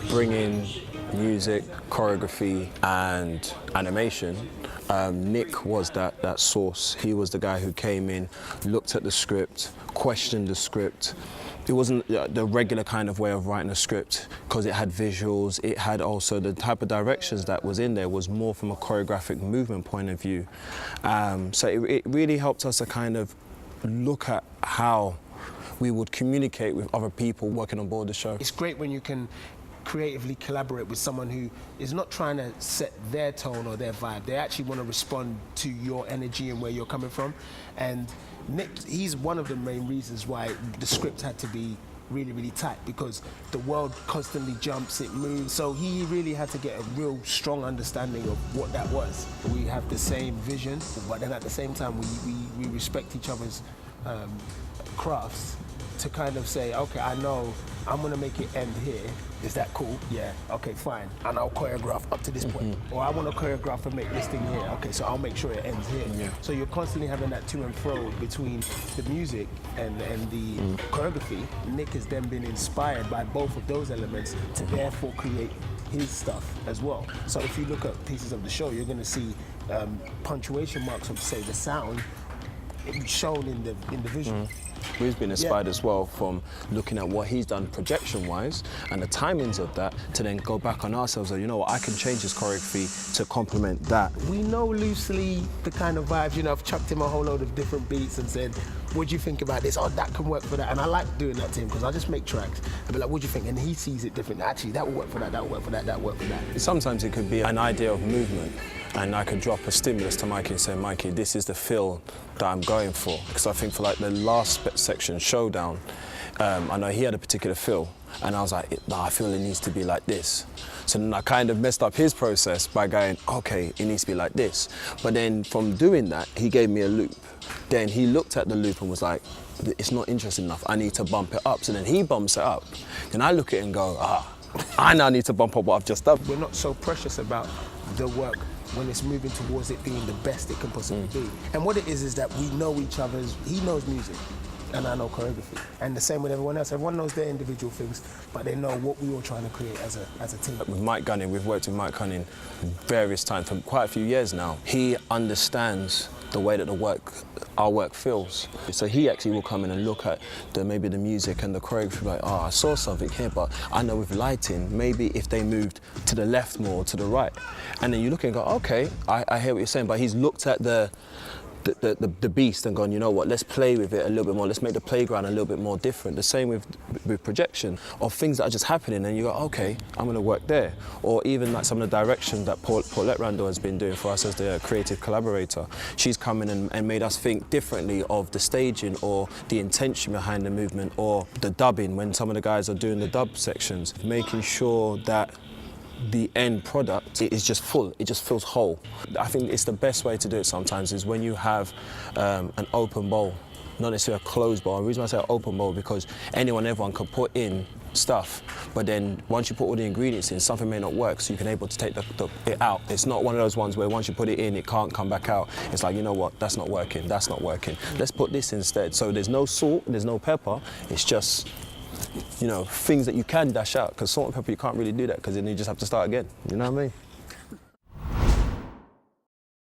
Bringing music, choreography, and animation, Nick was that source. He was the guy who came in, looked at the script, questioned the script. It wasn't the regular kind of way of writing a script because it had visuals, it had also the type of directions that was in there was more from a choreographic movement point of view. So it really helped us to kind of look at how we would communicate with other people working on board the show. It's great when you can creatively collaborate with someone who is not trying to set their tone or their vibe. They actually want to respond to your energy and where you're coming from. And Nick, he's one of the main reasons why the script had to be really, really tight, because the world constantly jumps, it moves. So he really had to get a real strong understanding of what that was. We have the same vision, but then at the same time, we respect each other's crafts to kind of say, okay, I know I'm gonna make it end here. Is that cool? Yeah, okay, fine. And I'll choreograph up to this point. Or I wanna choreograph and make this thing here. Okay, so I'll make sure it ends here. Yeah. So you're constantly having that to and fro between the music and the choreography. Nick has then been inspired by both of those elements to therefore create his stuff as well. So if you look at pieces of the show, you're gonna see punctuation marks of, say, the sound shown in the visual. We've been inspired as well from looking at what he's done projection-wise and the timings of that to then go back on ourselves and, you know what, I can change his choreography to complement that. We know loosely the kind of vibes, you know, I've chucked him a whole load of different beats and said, what do you think about this? Oh, that can work for that. And I like doing that to him because I just make tracks and be like, what do you think? And he sees it differently. Actually, that will work for that, that will work for that, that will work for that. Sometimes it could be an idea of movement and I could drop a stimulus to Mikey and say, Mikey, this is the feel that I'm going for. Because I think for like the last section, Showdown, I know he had a particular feel and I was like, nah, I feel it needs to be like this. So then I kind of messed up his process by going, okay, it needs to be like this. But then from doing that, he gave me a loop. Then he looked at the loop and was like, it's not interesting enough, I need to bump it up. So then he bumps it up. Then I look at it and go, I now need to bump up what I've just done. We're not so precious about the work when it's moving towards it being the best it can possibly be. And what it is that we know each other's, he knows music and I know choreography. And the same with everyone else. Everyone knows their individual things, but they know what we were trying to create as a team. With Mike Gunning, we've worked with Mike Gunning various times for quite a few years now. He understands the way that our work feels. So he actually will come in and look at maybe the music and the choreography, like, oh, I saw something here, but I know with lighting, maybe if they moved to the left more, to the right. And then you look and go, okay, I hear what you're saying, but he's looked at the beast and gone, you know what, let's play with it a little bit more, let's make the playground a little bit more different. The same with projection of things that are just happening and you go, okay, I'm going to work there. Or even like some of the direction that Paulette Randall has been doing for us as the creative collaborator. She's come in and made us think differently of the staging or the intention behind the movement or the dubbing when some of the guys are doing the dub sections, making sure that the end product is just full, it just feels whole. I think it's the best way to do it sometimes is when you have an open bowl, not necessarily a closed bowl. The reason why I say open bowl because everyone can put in stuff, but then once you put all the ingredients in, something may not work, so you can able to take it out. It's not one of those ones where once you put it in, it can't come back out. It's like, you know what, that's not working, that's not working. Let's put this instead. So there's no salt, there's no pepper, it's just, you know, things that you can dash out, because salt and pepper, you can't really do that, because then you just have to start again, you know what I mean?